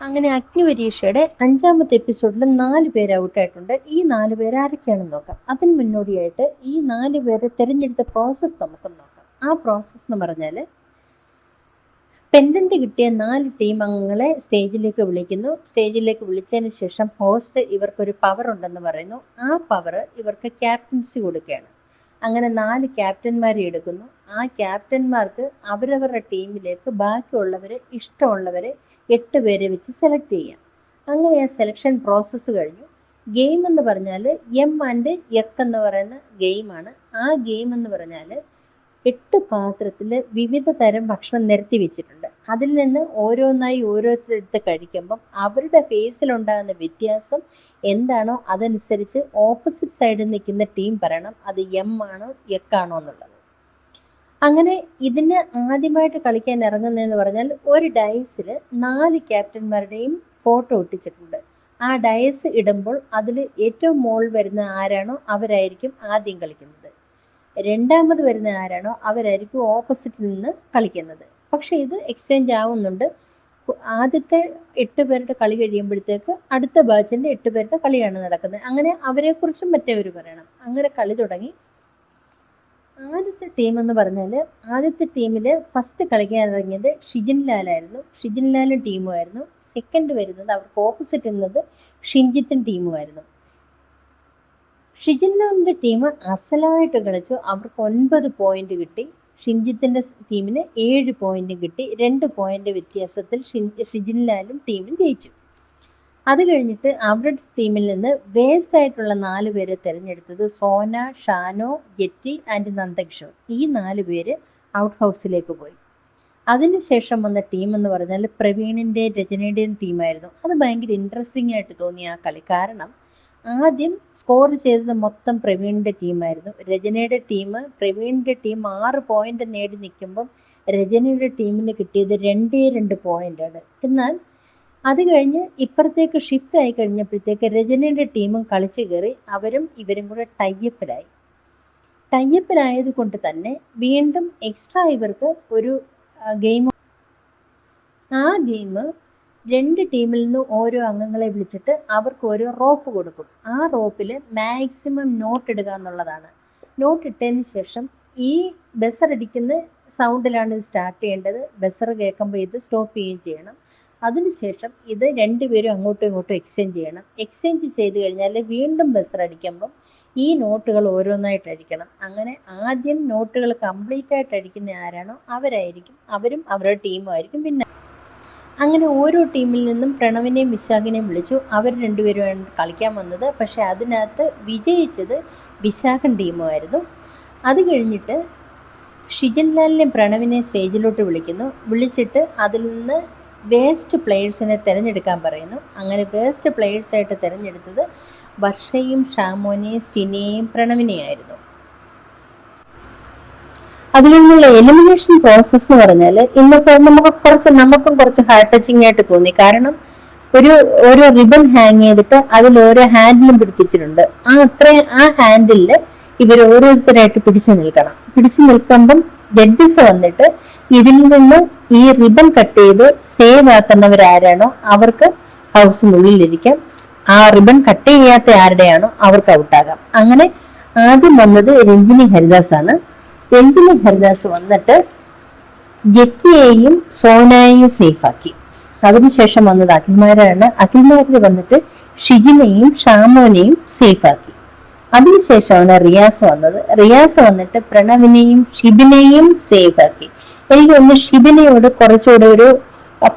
അങ്ങനെ അഗ്നിപരീക്ഷയുടെ 5ാമത്തെ എപ്പിസോഡിൽ 4 പേര് ഔട്ടായിട്ടുണ്ട്. ഈ 4 പേര് ആരൊക്കെയാണെന്ന് നോക്കാം. അതിന് മുന്നോടിയായിട്ട് ഈ 4 പേരെ തിരഞ്ഞെടുത്ത പ്രോസസ്സ് നമുക്ക് നോക്കാം. ആ പ്രോസസ്സ് എന്ന് പറഞ്ഞാൽ പെൻഡന്റ് കിട്ടിയ 4 ടീം അംഗങ്ങളെ സ്റ്റേജിലേക്ക് വിളിക്കുന്നു. സ്റ്റേജിലേക്ക് വിളിച്ചതിന് ശേഷം ഹോസ്റ്റ് ഇവർക്കൊരു പവർ ഉണ്ടെന്ന് പറയുന്നു. ആ പവർ ഇവർക്ക് ക്യാപ്റ്റൻസി കൊടുക്കുകയാണ്. അങ്ങനെ 4 ക്യാപ്റ്റന്മാരെ എടുക്കുന്നു. ആ ക്യാപ്റ്റന്മാർക്ക് അവരവരുടെ ടീമിലേക്ക് ബാക്കിയുള്ളവരെ ഇഷ്ടമുള്ളവരെ 8 പേരെ വെച്ച് സെലക്ട് ചെയ്യാം. അങ്ങനെ ആ സെലക്ഷൻ പ്രോസസ്സ് കഴിഞ്ഞു. ഗെയിം എന്ന് പറഞ്ഞാൽ എം ആൻഡ് എക്ക് എന്ന് പറയുന്ന ഗെയിമാണ്. ആ ഗെയിം എന്ന് പറഞ്ഞാൽ 8 പാത്രത്തിൽ വിവിധ തരം ഭക്ഷണം നിരത്തി വെച്ചിട്ടുണ്ട്. അതിൽ നിന്ന് ഓരോന്നായി ഓരോരുത്തരെടുത്ത് കഴിക്കുമ്പം അവരുടെ ഫേസിലുണ്ടാകുന്ന വ്യത്യാസം എന്താണോ അതനുസരിച്ച് ഓപ്പോസിറ്റ് സൈഡിൽ നിൽക്കുന്ന ടീം പറയണം അത് എം ആണോ എക്കാണോ എന്നുള്ളത്. അങ്ങനെ ഇതിന് ആദ്യമായിട്ട് കളിക്കാൻ ഇറങ്ങുന്നതെന്ന് പറഞ്ഞാൽ ഒരു ഡയസിൽ 4 ക്യാപ്റ്റന്മാരുടെയും ഫോട്ടോ ഒട്ടിച്ചിട്ടുണ്ട്. ആ ഡയസ് ഇടുമ്പോൾ അതിൽ ഏറ്റവും മുകളിൽ വരുന്ന ആരാണോ അവരായിരിക്കും ആദ്യം കളിക്കുന്നത്. രണ്ടാമത് വരുന്ന ആരാണോ അവരായിരിക്കും ഓപ്പോസിറ്റിൽ നിന്ന് കളിക്കുന്നത്. പക്ഷെ ഇത് എക്സ്ചേഞ്ച് ആവുന്നുണ്ട്. ആദ്യത്തെ 8 പേരുടെ കളി കഴിയുമ്പോഴത്തേക്ക് അടുത്ത ബാച്ചിൻ്റെ 8 പേരുടെ കളിയാണ് നടക്കുന്നത്. അങ്ങനെ അവരെക്കുറിച്ചും മറ്റേവർ പറയണം. അങ്ങനെ കളി തുടങ്ങി. ആദ്യത്തെ ടീം എന്ന് പറഞ്ഞാൽ ആദ്യത്തെ ടീമിൽ ഫസ്റ്റ് കളിക്കാൻ ഇറങ്ങിയത് ഷിജിൻ ലാലായിരുന്നു. ഷിജിൻ ലാലും ടീമുമായിരുന്നു. സെക്കൻഡ് വരുന്നത് അവർക്ക് ഓപ്പോസിറ്റ് നിന്നത് ഷിൻജിത്തും ടീമുമായിരുന്നു. ഷിജിൻ ലാലിൻ്റെ ടീം അസലായിട്ട് കളിച്ചു. അവർക്ക് 9 പോയിന്റ് കിട്ടി. ഷിൻജിത്തിൻ്റെ ടീമിന് 7 പോയിന്റ് കിട്ടി. 2 പോയിന്റ് വ്യത്യാസത്തിൽ ഷിജിൻ ലാലും ടീമും ജയിച്ചു. അത് കഴിഞ്ഞിട്ട് അവരുടെ ടീമിൽ നിന്ന് വേസ്റ്റ് ആയിട്ടുള്ള 4 പേരെ തിരഞ്ഞെടുത്തത് സോന, ഷാനോ, ജെറ്റി ആൻഡ് നന്ദകിഷോർ. ഈ 4 പേര് ഔട്ട് ഹൗസിലേക്ക് പോയി. അതിനുശേഷം വന്ന ടീം എന്ന് പറഞ്ഞാൽ പ്രവീണിൻ്റെ രചനയുടെയും ടീമായിരുന്നു. അത് ഭയങ്കര ഇൻട്രസ്റ്റിംഗ് ആയിട്ട് തോന്നി ആ കളി. കാരണം ആദ്യം സ്കോർ ചെയ്തത് മൊത്തം പ്രവീണിൻ്റെ ടീമായിരുന്നു. രചനയുടെ ടീം പ്രവീണിൻ്റെ ടീം 6 പോയിന്റ് നേടി നിൽക്കുമ്പം രചനയുടെ ടീമിന് കിട്ടിയത് 2 പോയിന്റാണ്. എന്നാൽ അത് കഴിഞ്ഞ് ഇപ്പുറത്തേക്ക് ഷിഫ്റ്റ് ആയി കഴിഞ്ഞപ്പോഴത്തേക്ക് രചനയുടെ ടീമും കളിച്ചു കയറി. അവരും ഇവരും കൂടെ ടൈപ്പിലായത് കൊണ്ട് തന്നെ വീണ്ടും എക്സ്ട്രാ ഇവർക്ക് ഒരു ഗെയിം. ആ ഗെയിം 2 ടീമിൽ നിന്ന് ഓരോ അംഗങ്ങളെ വിളിച്ചിട്ട് അവർക്ക് ഒരു റോപ്പ് കൊടുക്കും. ആ റോപ്പിൽ മാക്സിമം നോട്ട് ഇടുക എന്നുള്ളതാണ്. നോട്ട് ഇട്ടതിന് ശേഷം ഈ ബസർ അടിക്കുന്ന സൗണ്ടിലാണ് ഇത് സ്റ്റാർട്ട് ചെയ്യേണ്ടത്. ബസർ കേൾക്കുമ്പോൾ ഇത് സ്റ്റോപ്പ് ചെയ്യുകയും ചെയ്യണം. അതിനുശേഷം ഇത് 2 പേരും അങ്ങോട്ടും ഇങ്ങോട്ടും എക്സ്ചേഞ്ച് ചെയ്യണം. എക്സ്ചേഞ്ച് ചെയ്ത് കഴിഞ്ഞാൽ വീണ്ടും ബസർ അടിക്കുമ്പം ഈ നോട്ടുകൾ ഓരോന്നായിട്ട് അടിക്കണം. അങ്ങനെ ആദ്യം നോട്ടുകൾ കംപ്ലീറ്റ് ആയിട്ട് അടിക്കുന്ന ആരാണോ അവരും അവരുടെ ടീമും ആയിരിക്കും പിന്നെ. അങ്ങനെ ഓരോ ടീമിൽ നിന്നും പ്രണവിനെയും വിശാഖിനെയും വിളിച്ചു. അവർ 2 പേരുമാണ് കളിക്കാൻ വന്നത്. പക്ഷേ അതിനകത്ത് വിജയിച്ചത് വിശാഖൻ ടീമുമായിരുന്നു. അത് കഴിഞ്ഞിട്ട് ഷിജിൻ ലാലിനെയും പ്രണവിനെയും സ്റ്റേജിലോട്ട് വിളിച്ചിട്ട് അതിൽ നിന്ന് വേസ്റ്റ് പ്ലെയേഴ്സിനെ തിരഞ്ഞെടുക്കാൻ പറയുന്നു. അങ്ങനെ വേസ്റ്റ് പ്ലെയേഴ്സായിട്ട് തിരഞ്ഞെടുത്തത് വർഷയും ഷാമോനെയും സ്റ്റിനെയും പ്രണവിനെയായിരുന്നു. അതിൽ നിന്നുള്ള എലിമിനേഷൻ പ്രോസസ്സ് എന്ന് പറഞ്ഞാൽ ഇന്നത്തെ നമുക്കും കുറച്ച് ഹാർട്ട് ടച്ചിങ് ആയിട്ട് തോന്നി. കാരണം ഓരോ റിബൺ ഹാങ് ചെയ്തിട്ട് അതിൽ ഓരോ ഹാൻഡിലും പിടിപ്പിച്ചിട്ടുണ്ട്. ആ ഹാൻഡിലിൽ ഇവർ ഓരോരുത്തരായിട്ട് പിടിച്ചു നിൽക്കുമ്പം ജഡ്ജസ് വന്നിട്ട് ഇതിൽ നിന്ന് ഈ റിബൺ കട്ട് ചെയ്ത് സേവ് ആക്കുന്നവരാരാണോ അവർക്ക് ഹൗസിനുള്ളിലിരിക്കാം. ആ റിബൺ കട്ട് ചെയ്യാത്ത ആരുടെയാണോ അവർക്ക് ഔട്ടാകാം. അങ്ങനെ ആദ്യം വന്നത് രഞ്ജിനി ഹരിദാസ് ആണ്. രഞ്ജിനി ഹരിദാസ് വന്നിട്ട് ജെറ്റിയെയും സോനയെയും സേഫാക്കി. അതിനുശേഷം വന്നത് അഖിൽമാരാണ്. അഖിൽമാരിൽ വന്നിട്ട് ഷിജിനെയും ഷാമോനെയും സേഫാക്കി. അതിനുശേഷമാണ് റിയാസ് വന്നിട്ട് പ്രണവിനെയും ഷിബിനെയും സേഫാക്കി. എനിക്ക് ഒന്ന് ഷിബിനയോട് കുറച്ചുകൂടെ ഒരു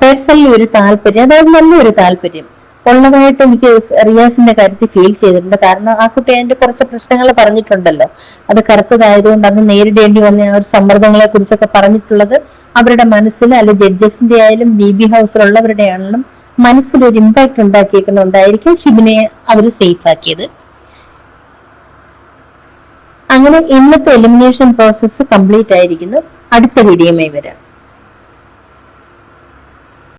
പേഴ്സണലി ഒരു താല്പര്യം, അതായത് നല്ലൊരു താല്പര്യം ഉള്ളതായിട്ട് എനിക്ക് റിയാസിന്റെ കാര്യത്തിൽ ഫീൽ ചെയ്തിട്ടുണ്ട്. കാരണം ആ കുട്ടി അതിന്റെ കുറച്ച് പ്രശ്നങ്ങൾ പറഞ്ഞിട്ടുണ്ടല്ലോ. അത് കറുത്തതായതുകൊണ്ട് അന്ന് നേരിടേണ്ടി വന്ന ആ ഒരു സമ്മർദ്ദങ്ങളെ കുറിച്ചൊക്കെ പറഞ്ഞിട്ടുള്ളത് അവരുടെ മനസ്സിൽ, അല്ലെ ജഡ്ജസിന്റെ ആയാലും BB ഹൗസിലുള്ളവരുടെ ആണെങ്കിലും മനസ്സിലൊരു ഇമ്പാക്ട് ഉണ്ടാക്കിയേക്കുന്നുണ്ടായിരിക്കും ഷിബിനെ അവർ സേഫ് ആക്കിയത്. അങ്ങനെ ഇന്നത്തെ എലിമിനേഷൻ പ്രോസസ്സ് കംപ്ലീറ്റ് ആയിരിക്കുന്നു. അടുത്ത വീഡിയോയുമായി വരാം.